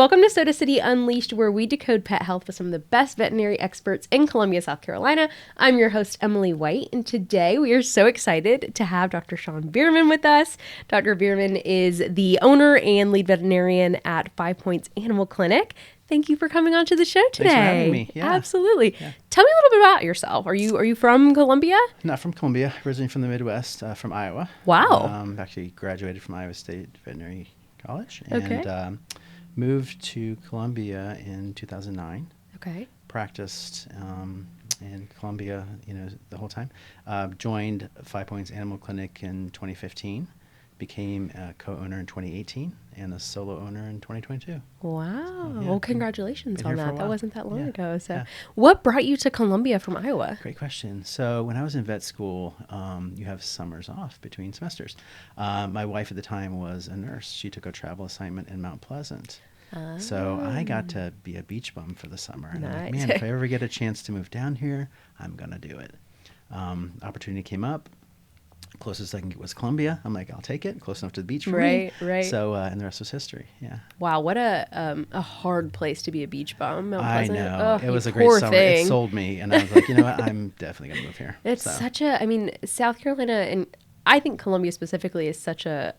Welcome to Soda City Unleashed, where we decode pet health with some of the best veterinary experts in Columbia, South Carolina. I'm your host, Emily White, and today we are so excited to have Dr. Shawn Bierman with us. Dr. Bierman is the owner and lead veterinarian at 5 Points Animal Clinic. Thank you for coming on to the show today. Thanks for having me. Yeah. Absolutely. Yeah. Tell me a little bit about yourself. Are you from Columbia? Not from Columbia, originally from the Midwest, from Iowa. Wow. Actually graduated from Iowa State Veterinary College and moved to Columbia in 2009. Okay. Practiced in Columbia, the whole time. Joined 5 Points Animal Clinic in 2015. Became a co-owner in 2018 and a solo owner in 2022. Wow. So, well, congratulations on that. That wasn't that long ago. So what brought you to Columbia from Iowa? Great question. So when I was in vet school, you have summers off between semesters. My wife at the time was a nurse. She took a travel assignment in Mount Pleasant. So I got to be a beach bum for the summer. And I'm like, man, if I ever get a chance to move down here, I'm going to do it. Opportunity came up. Closest I can get was Columbia. I'm like, I'll take it. Close enough to the beach for me. Right. So, and the rest was history. Yeah. Wow, what a hard place to be a beach bum. Mount Pleasant. I know. It was a great summer. It sold me, and I was like, you know what? I'm definitely gonna move here. It's South Carolina, and I think Columbia specifically is such a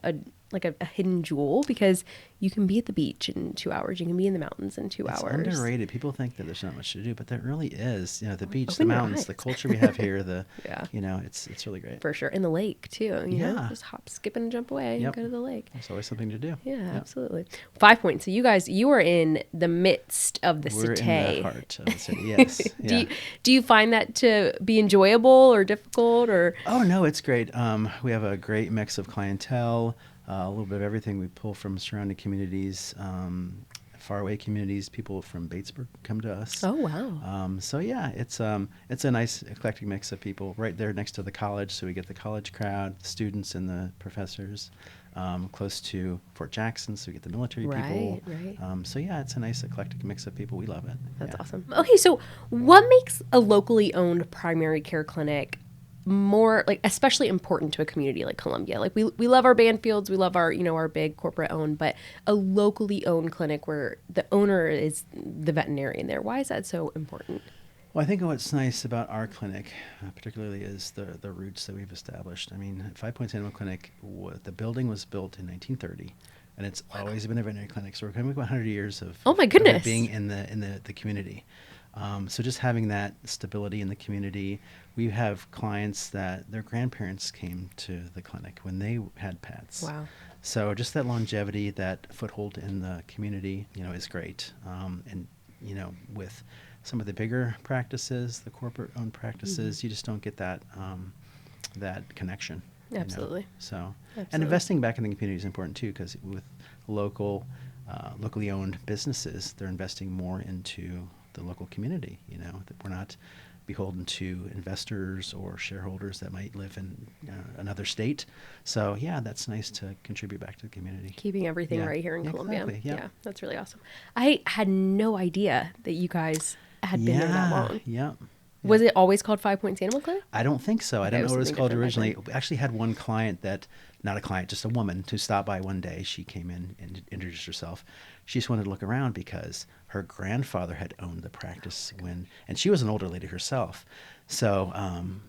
hidden jewel because you can be at the beach in 2 hours. You can be in the mountains in 2 hours. It's underrated. People think that there's not much to do, but there really is. The beach, the mountains, the culture we have here, it's really great. For sure. And the lake too. You know, just hop, skip and jump away and go to the lake. There's always something to do. Yeah, absolutely. 5 Points. So you are in the midst of the city. We're in the heart of the city, yes. Do you find that to be enjoyable or difficult or? Oh no, it's great. We have a great mix of clientele. A little bit of everything. We pull from surrounding communities, faraway communities. People from Batesburg come to us. Oh wow! It's a nice eclectic mix of people right there next to the college. So we get the college crowd, the students, and the professors. Close to Fort Jackson, so we get the military people. Right. It's a nice eclectic mix of people. We love it. That's awesome. Okay, so what makes a locally owned primary care clinic more especially important to a community like Columbia? We love our Banfields, we love our our big corporate owned, but a locally owned clinic where the owner is the veterinarian there. Why is that so important? Well, I think what's nice about our clinic, particularly, is the roots that we've established. I mean, 5 Points Animal Clinic, the building was built in 1930, and it's always been a veterinary clinic. So we're coming up 100 years of of being in the community. So just having that stability in the community. We have clients that their grandparents came to the clinic when they had pets. Wow. So just that longevity, that foothold in the community, is great. And with some of the bigger practices, the corporate-owned practices, you just don't get that connection. Absolutely. And investing back in the community is important too, because with locally owned businesses, they're investing more into the local community. That we're not beholden to investors or shareholders that might live in another state. So that's nice to contribute back to the community. Keeping everything right here in Columbia. Exactly, yeah, that's really awesome. I had no idea that you guys had been there that long. Yeah. Was it always called 5 Points Animal Clinic? I don't think so. I don't know what it was called originally. We actually had one client not a client, just a woman, who stopped by one day. She came in and introduced herself. She just wanted to look around because her grandfather had owned the practice and she was an older lady herself. So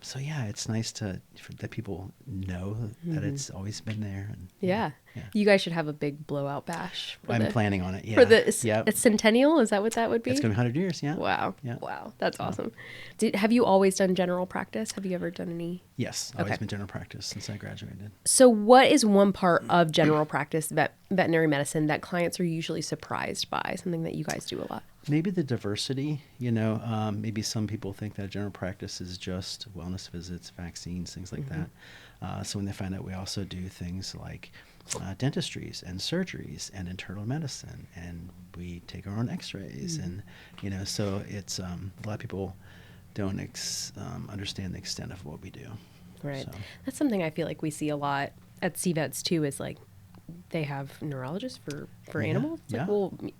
it's nice that people know that it's always been there. And, yeah. You guys should have a big blowout bash. I'm planning on it. Yeah. For the centennial, is that what that would be? It's going to be 100 years. Yeah. Wow. Yeah. Wow. That's awesome. Have you always done general practice? Have you ever done any? Yes. Always been general practice since I graduated. So what is one part of general practice, veterinary medicine, that clients are usually surprised by? Something that you guys do a lot? Maybe the diversity, maybe some people think that general practice is just wellness visits, vaccines, things like that. So when they find out we also do things like dentistries and surgeries and internal medicine, and we take our own x-rays, and, so it's a lot of people don't understand the extent of what we do. Right. So. That's something I feel like we see a lot at CVETS too, is they have neurologists for animals.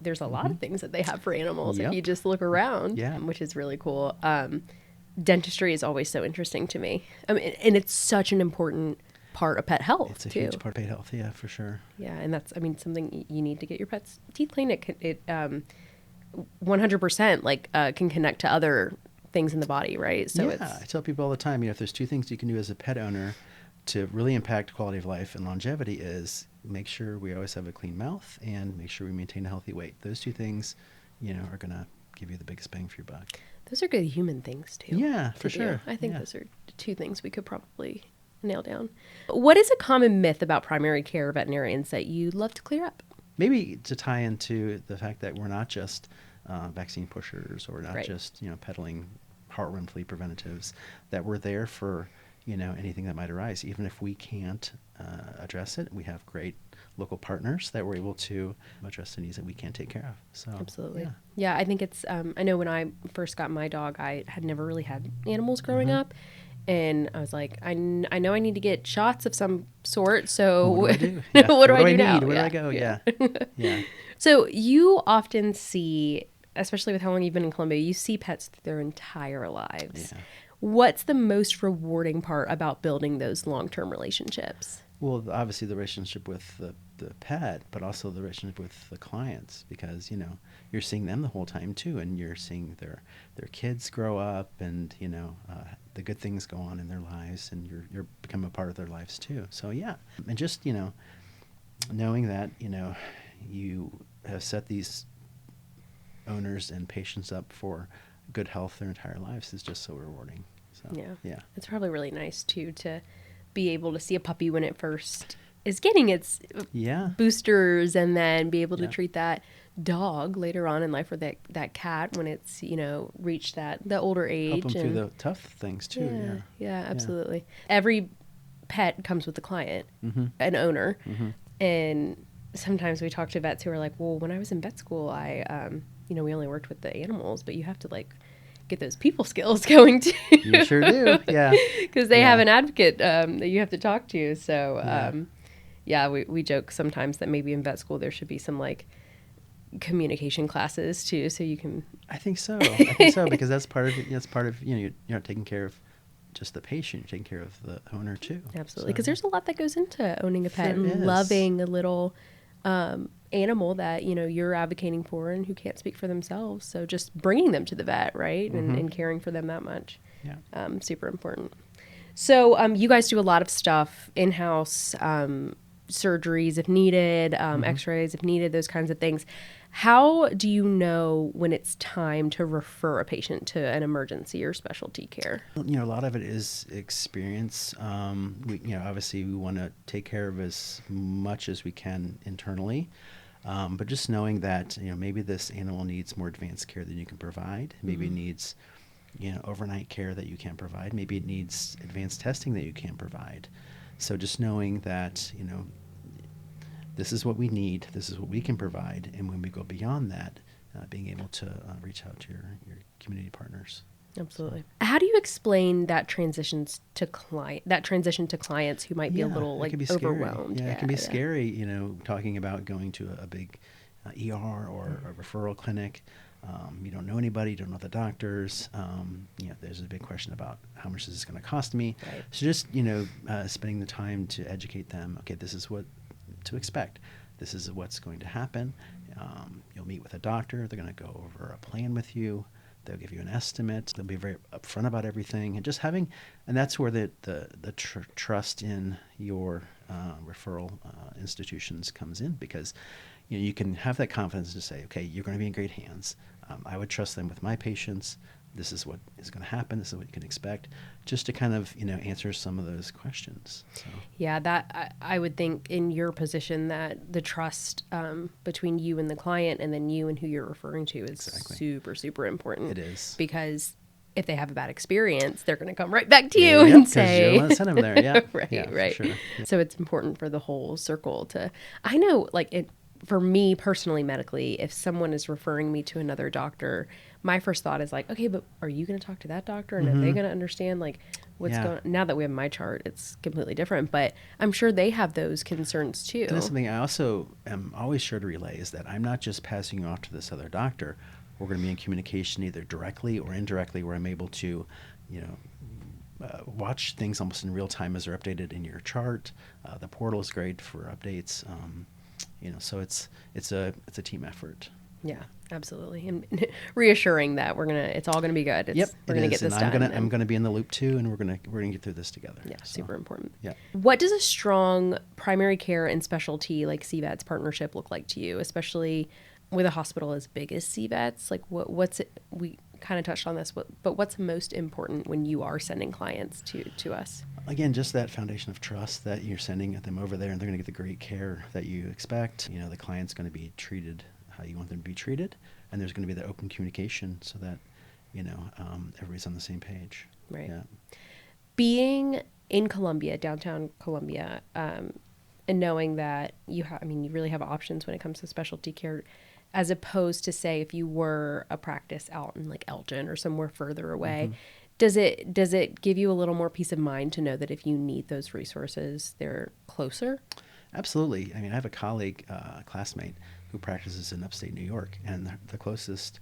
There's a lot of things that they have for animals if you just look around, which is really cool. Dentistry is always so interesting to me. I mean, and it's such an important part of pet health It's a too. huge part of pet health, yeah, for sure. Yeah, and that's, I mean, something you need to get your pet's teeth cleaned. It 100% like can connect to other things in the body, right? So yeah, I tell people all the time, if there's two things you can do as a pet owner to really impact quality of life and longevity is make sure we always have a clean mouth and make sure we maintain a healthy weight. Those two things, are going to give you the biggest bang for your buck. Those are good human things too. Yeah, for sure. I think those are two things we could probably nail down. What is a common myth about primary care veterinarians that you'd love to clear up? Maybe to tie into the fact that we're not just vaccine pushers or not just, peddling heartworm flea preventatives, that we're there for, anything that might arise. Even if we can't address it, we have great local partners that we're able to address the needs that we can't take care of. So absolutely. Yeah, I think it's, I know when I first got my dog, I had never really had animals growing up. And I was like, I know I need to get shots of some sort. So what do I do? What do I do now? Where do I go? Yeah. So you often see, especially with how long you've been in Columbia, you see pets their entire lives. Yeah. What's the most rewarding part about building those long-term relationships? Well, obviously the relationship with the pet, but also the relationship with the clients, because, you're seeing them the whole time too, and you're seeing their kids grow up and, the good things go on in their lives, and you're become a part of their lives too. So, yeah. And just, knowing that, you have set these owners and patients up for good health their entire lives is just so rewarding. So, yeah. It's probably really nice too to be able to see a puppy when it first is getting its boosters, and then be able to treat that dog later on in life, or that cat when it's reached the older age. Help them through the tough things too. Yeah, absolutely. Every pet comes with a client, an owner, and sometimes we talk to vets who are like, well, when I was in vet school, I we only worked with the animals, but you have to get those people skills going too. You sure do, yeah. Because they have an advocate that you have to talk to. So, we joke sometimes that maybe in vet school there should be some communication classes too, so you can. I think so, because that's part of it. That's part of you're not taking care of just the patient, you're taking care of the owner too. Absolutely, because there's a lot that goes into owning a pet and loving a little animal that you're advocating for and who can't speak for themselves. So just bringing them to the vet, right, and caring for them that much, super important. So you guys do a lot of stuff in-house, surgeries if needed, x-rays if needed, those kinds of things. How do you know when it's time to refer a patient to an emergency or specialty care? A lot of it is experience. Obviously we want to take care of as much as we can internally, but just knowing that, maybe this animal needs more advanced care than you can provide. Maybe it needs, overnight care that you can't provide. Maybe it needs advanced testing that you can't provide. So just knowing that, this is what we need, this is what we can provide, and when we go beyond that, being able to reach out to your community partners. Absolutely. So. How do you explain that transition to clients who might be a little overwhelmed? Yeah, it can be scary, talking about going to a big ER or a referral clinic. You don't know anybody, you don't know the doctors. There's a big question about how much is this going to cost me. Right. So just, spending the time to educate them. Okay, this is what to expect. This is what's going to happen. You'll meet with a doctor. They're going to go over a plan with you. They'll give you an estimate. They'll be very upfront about everything, and just having, and that's where the trust in your referral institutions comes in, because you can have that confidence to say, okay, you're going to be in great hands. I would trust them with my patients. This is what is going to happen. This is what you can expect. Just to kind of, answer some of those questions. So. Yeah, that I would think in your position that the trust between you and the client, and then you and who you're referring to, is super, super important. It is. Because if they have a bad experience, they're going to come right back to you and say, you don't want to send them there. Yeah. right. For sure. Yeah. So it's important for the whole circle to, I know, for me personally, medically, if someone is referring me to another doctor, my first thought is okay, but are you going to talk to that doctor? And are they going to understand what's going on? Now that we have my chart, it's completely different, but I'm sure they have those concerns too. And that's something I also am always sure to relay, is that I'm not just passing you off to this other doctor. We're going to be in communication either directly or indirectly, where I'm able to, watch things almost in real time as they're updated in your chart. The portal is great for updates. So it's a team effort. Yeah, absolutely. And reassuring that it's all gonna be good. We're gonna get this done. I'm gonna be in the loop too, and we're gonna get through this together. Yeah, so. Super important. Yeah. What does a strong primary care and specialty like CVETS partnership look like to you, especially with a hospital as big as CVETS? Like what's it? We kind of touched on this, but what's most important when you are sending clients to us? Again, just that foundation of trust that you're sending them over there, and they're going to get the great care that you expect. The client's going to be treated how you want them to be treated, and there's going to be the open communication so that everybody's on the same page. Right. Yeah. Being in Columbia, downtown Columbia, and knowing that you really have options when it comes to specialty care, as opposed to, say, if you were a practice out in like Elgin or somewhere further away. Mm-hmm. Does it give you a little more peace of mind to know that if you need those resources, they're closer? Absolutely. I have a colleague, a classmate, who practices in upstate New York, and the closest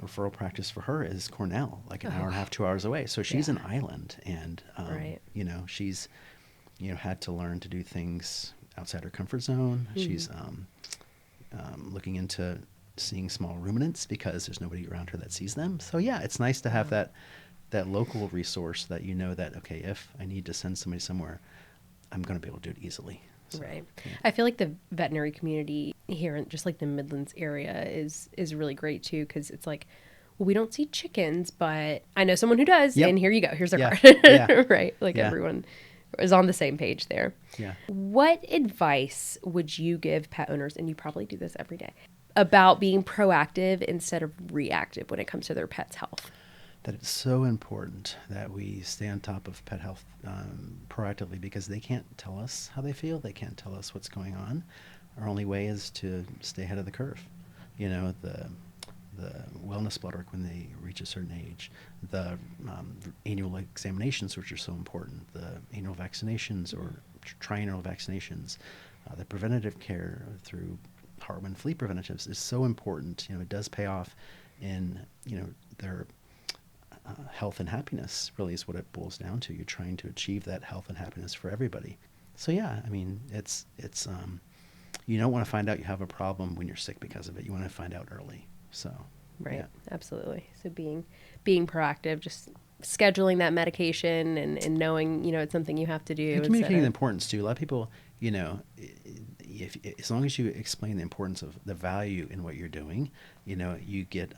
referral practice for her is Cornell, like an hour and a half, 2 hours away. So she's an island, and right. She's had to learn to do things outside her comfort zone. Mm-hmm. She's looking into seeing small ruminants because there's nobody around her that sees them. So yeah, it's nice to have that local resource that that, okay, if I need to send somebody somewhere, I'm going to be able to do it easily. So, right. Yeah. I feel like the veterinary community here in just like the Midlands area is really great too, because it's like, well, we don't see chickens, but I know someone who does, and here you go. Here's their card. Yeah. Right. Like everyone is on the same page there. Yeah. What advice would you give pet owners, and you probably do this every day, about being proactive instead of reactive when it comes to their pet's health? That it's so important that we stay on top of pet health proactively, because they can't tell us how they feel. They can't tell us what's going on. Our only way is to stay ahead of the curve. The wellness blood work when they reach a certain age, the annual examinations, which are so important, the annual vaccinations or triennial vaccinations, the preventative care through heartworm and flea preventatives is so important. It does pay off in their health and happiness. Really is what it boils down to. You're trying to achieve that health and happiness for everybody. So yeah, it's you don't want to find out you have a problem when you're sick because of it. You want to find out early. So right. Yeah. Absolutely. So being proactive, just scheduling that medication and knowing, it's something you have to do. And communicating the importance too. A lot of people, if as long as you explain the importance of the value in what you're doing, you get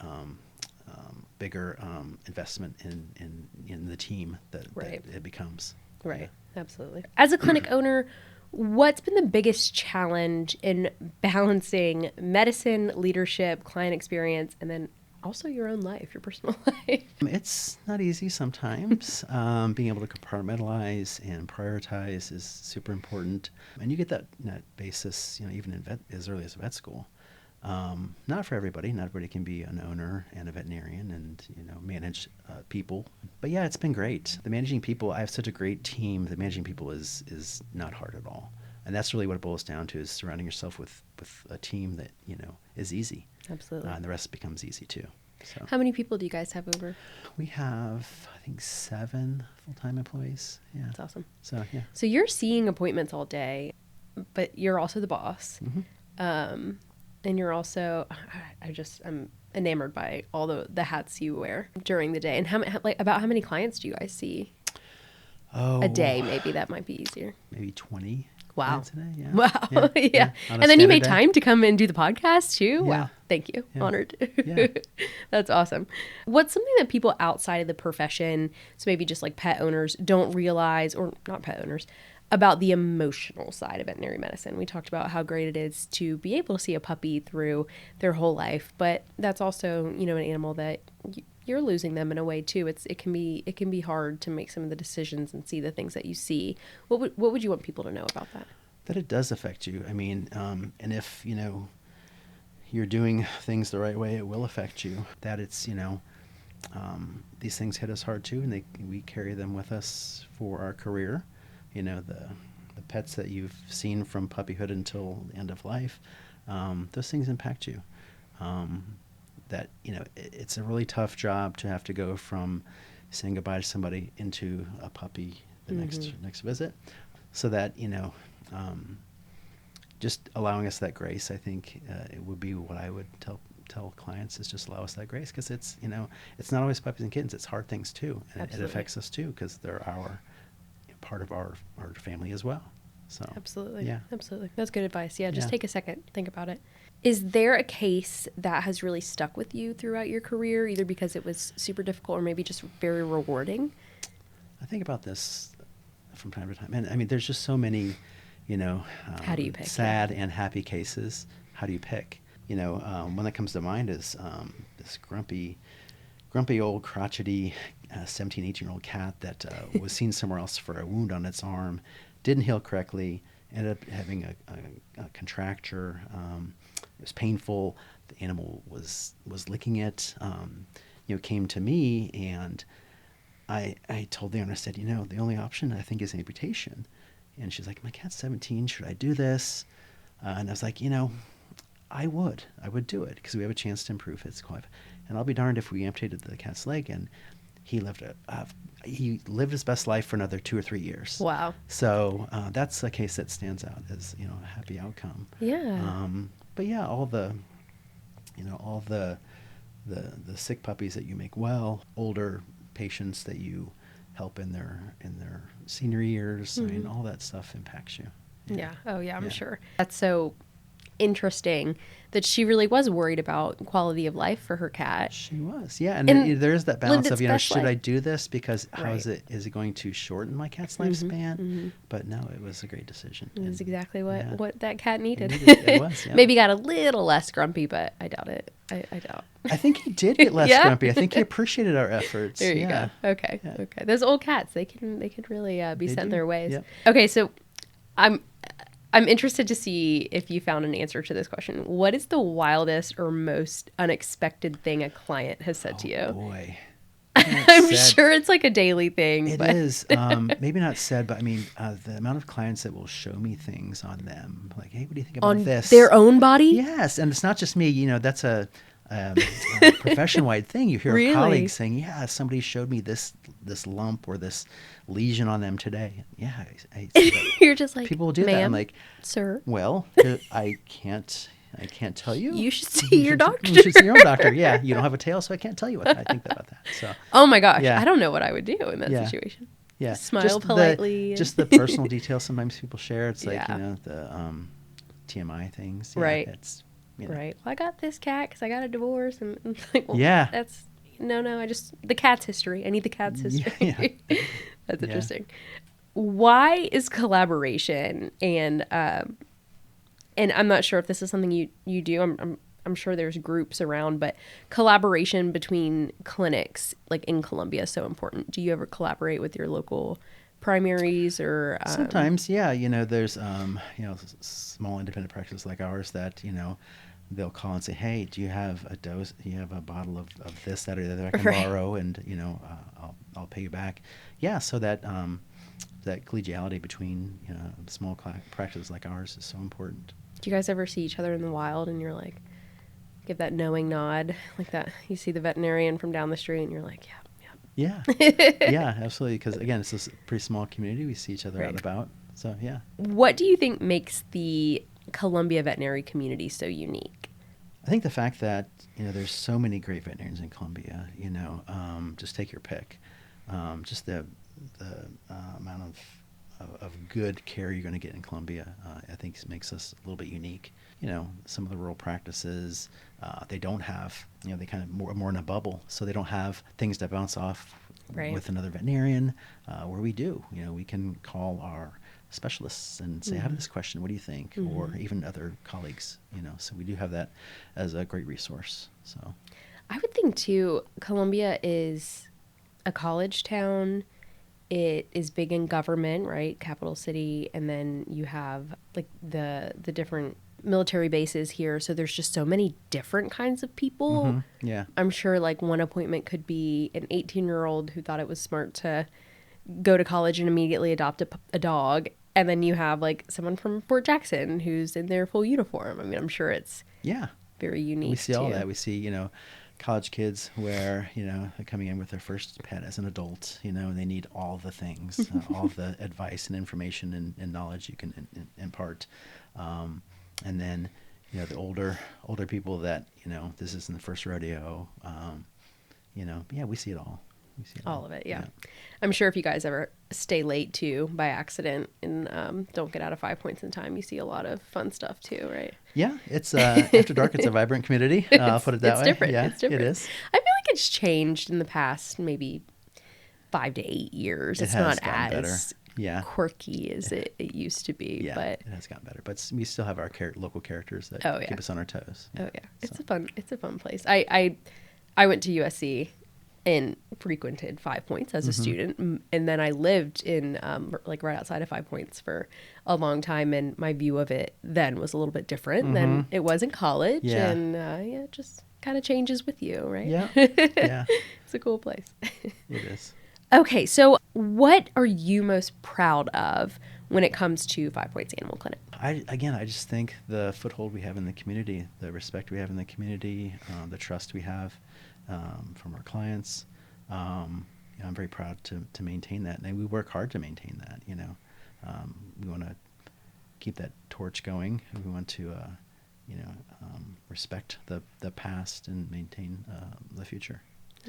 bigger investment in the team that it becomes. Right. Yeah. Absolutely. As a clinic owner, what's been the biggest challenge in balancing medicine, leadership, client experience, and then also your own life, your personal life? It's not easy sometimes. Being able to compartmentalize and prioritize is super important. And you get that basis, even in as early as vet school. Not for everybody. Not everybody can be an owner and a veterinarian and, manage people. But yeah, it's been great. The managing people, I have such a great team. The managing people is not hard at all. And that's really what it boils down to, is surrounding yourself with a team that, is easy. Absolutely. And the rest becomes easy too. So. How many people do you guys have over? We have, I think, 7 full-time employees. Yeah. That's awesome. So, yeah. So you're seeing appointments all day, but you're also the boss. Mm-hmm. And you're also, I'm enamored by all the hats you wear during the day. And about how many clients do you guys see? A day, maybe that might be easier. Maybe 20. Wow. Today, yeah. Wow. Yeah. And then you made time to come and do the podcast too. Yeah. Wow. Thank you. Yeah. Honored. Yeah. That's awesome. What's something that people outside of the profession, so maybe just like pet owners, don't realize, or not pet owners, about the emotional side of veterinary medicine? We talked about how great it is to be able to see a puppy through their whole life, but that's also, an animal that you're losing them in a way too. It can be hard to make some of the decisions and see the things that you see. What would you want people to know about that? That it does affect you. And if you're doing things the right way, it will affect you. That it's these things hit us hard too, and we carry them with us for our career. The pets that you've seen from puppyhood until the end of life, those things impact you. That it's a really tough job to have to go from saying goodbye to somebody into a puppy the next visit, so that, just allowing us that grace. I think it would be what I would tell clients, is just allow us that grace, because it's it's not always puppies and kittens. It's hard things too, and it affects us too, because they're part of our family as well. So absolutely, yeah, absolutely, that's good advice. Yeah, just take a second, think about it. Is there a case that has really stuck with you throughout your career, either because it was super difficult or maybe just very rewarding? I think about this from time to time, and I mean, there's just so many, how do you pick? Sad and happy cases. How do you pick? One that comes to mind is this grumpy old crotchety 17, 18-year-old cat that was seen somewhere else for a wound on its arm, didn't heal correctly, ended up having a contracture. It was painful. The animal was licking it. Came to me, and I told the owner, I said, the only option I think is amputation. And she's like, my cat's 17. Should I do this? And I was like, I would do it, because we have a chance to improve its quality. And I'll be darned if we amputated the cat's leg, and he lived his best life for another 2 or 3 years. Wow. So that's a case that stands out as a happy outcome. Yeah. But yeah, all the sick puppies that you make well, older patients that you help in their senior years, I mean, all that stuff impacts you. Yeah. Oh yeah, I'm sure. That's so interesting that she really was worried about quality of life for her cat. She was, yeah. And there is that balance of, should life. I do this because is it going to shorten my cat's lifespan? But no, it was a great decision. It was exactly what that cat needed. It was, yeah. Maybe got a little less grumpy, but I doubt it. I doubt. I think he did get less grumpy. I think he appreciated our efforts. There you go. Okay. Yeah. Okay. Those old cats, they can really be set in their ways. Yep. Okay, so I'm interested to see if you found an answer to this question. What is the wildest or most unexpected thing a client has said to you? Oh, boy. I'm sure it's like a daily thing. It is. Maybe not said, but I mean, the amount of clients that will show me things on them. Like, hey, what do you think about this? On their own body? Yes. And it's not just me. That's a profession-wide thing. You hear colleagues saying, yeah, somebody showed me this lump or this lesion on them today. Yeah. You're just like, people will do that. I'm like, sir. Well, I can't tell you. You should see your doctor. You should see your own doctor. Yeah. You don't have a tail, so I can't tell you what I think about that. So. Oh my gosh. Yeah. I don't know what I would do in that situation. Yeah. Smile politely. Just the personal details sometimes people share. It's like, the TMI things. Yeah, right. It's, right. Well, I got this cat because I got a divorce. And like, well, yeah. That's, no, the cat's history. I need the cat's history. Yeah. That's interesting. Why is collaboration and I'm not sure if this is something you do. I'm sure there's groups around, but collaboration between clinics like in Columbia is so important. Do you ever collaborate with your local primaries or? Sometimes, yeah. There's small independent practices like ours that they'll call and say, hey, do you have a dose? Do you have a bottle of this, that, or the other I can borrow, and I'll pay you back. Yeah, so that that collegiality between small practices like ours is so important. Do you guys ever see each other in the wild and you're like, give that knowing nod like that? You see the veterinarian from down the street and you're like, yeah. Yeah, absolutely. Because again, it's this pretty small community. We see each other out and about. So yeah. What do you think makes the Columbia veterinary community so unique? I think the fact that there's so many great veterinarians in Columbia. Just take your pick. Just the amount of good care you're going to get in Columbia, I think makes us a little bit unique. Some of the rural practices, they don't have, they kind of more in a bubble, so they don't have things to bounce off with another veterinarian, where we do. We can call our specialists and say, I have this question, what do you think? Or even other colleagues, so we do have that as a great resource. So I would think too, Columbia is a college town. It is big in government, right? Capital city. And then you have like the different military bases here. So there's just so many different kinds of people. Yeah. I'm sure like one appointment could be an 18-year-old who thought it was smart to go to college and immediately adopt a dog. And then you have like someone from Fort Jackson who's in their full uniform. I mean, I'm sure it's very unique. We see all that. We see, college kids where, they're coming in with their first pet as an adult, and they need all the things, all the advice and information and knowledge you can impart. And then, the older people that, this isn't the first rodeo, we see it all. All of it, yeah. I'm sure if you guys ever stay late too by accident and don't get out of 5 points in time, you see a lot of fun stuff too, right? Yeah, it's after dark. It's a vibrant community. I'll put it that way. Different. Yeah, it's different. It is. I feel like it's changed in the past maybe 5 to 8 years. It's not as quirky as it used to be. Yeah, but it has gotten better. But we still have our local characters that keep us on our toes. Yeah. Oh yeah, it's a fun place. I went to USC and frequented 5 Points as a student. And then I lived in right outside of 5 Points for a long time. And my view of it then was a little bit different than it was in college. Yeah. And it just kind of changes with you, right? Yeah. Yeah. It's a cool place. It is. Okay. So what are you most proud of when it comes to 5 Points Animal Clinic? I just think the foothold we have in the community, the respect we have in the community, the trust we have from our clients. I'm very proud to maintain that, and we work hard to maintain that. We want to keep that torch going. We want to, respect the past and maintain the future.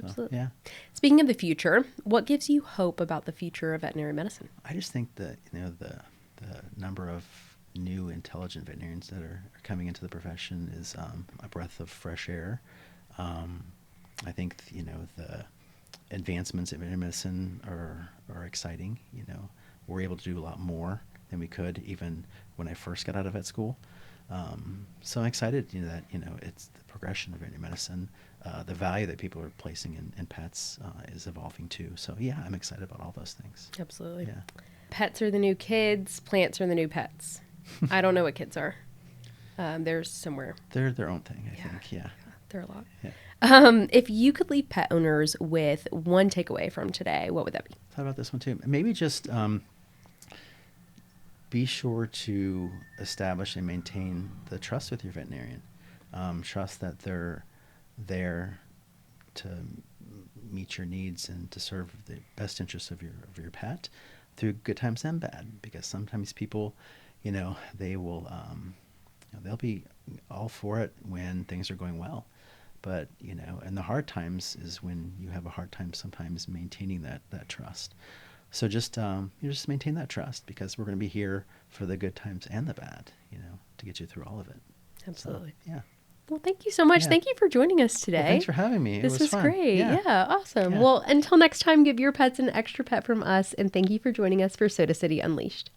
Absolutely. So, yeah. Speaking of the future, what gives you hope about the future of veterinary medicine? I just think that the number of new intelligent veterinarians that are coming into the profession is a breath of fresh air. I think the advancements in veterinary medicine are exciting. We're able to do a lot more than we could even when I first got out of vet school. So I'm excited that it's the progression of veterinary medicine. The value that people are placing in pets is evolving too. So yeah, I'm excited about all those things. Absolutely. Yeah. Pets are the new kids. Plants are the new pets. I don't know what kids are. They're somewhere. They're their own thing, I think. Yeah. They're a lot. Yeah. If you could leave pet owners with one takeaway from today, what would that be? Thought about this one too. Maybe just be sure to establish and maintain the trust with your veterinarian. Trust that they're there to meet your needs and to serve the best interests of your pet through good times and bad. Because sometimes people, they will they'll be all for it when things are going well. But, and the hard times is when you have a hard time sometimes maintaining that trust. So just maintain that trust, because we're going to be here for the good times and the bad, to get you through all of it. Absolutely. So, yeah. Well, thank you so much. Yeah. Thank you for joining us today. Well, thanks for having me. This was fun. Great. Yeah, awesome. Yeah. Well, until next time, give your pets an extra pet from us. And thank you for joining us for Soda City Unleashed.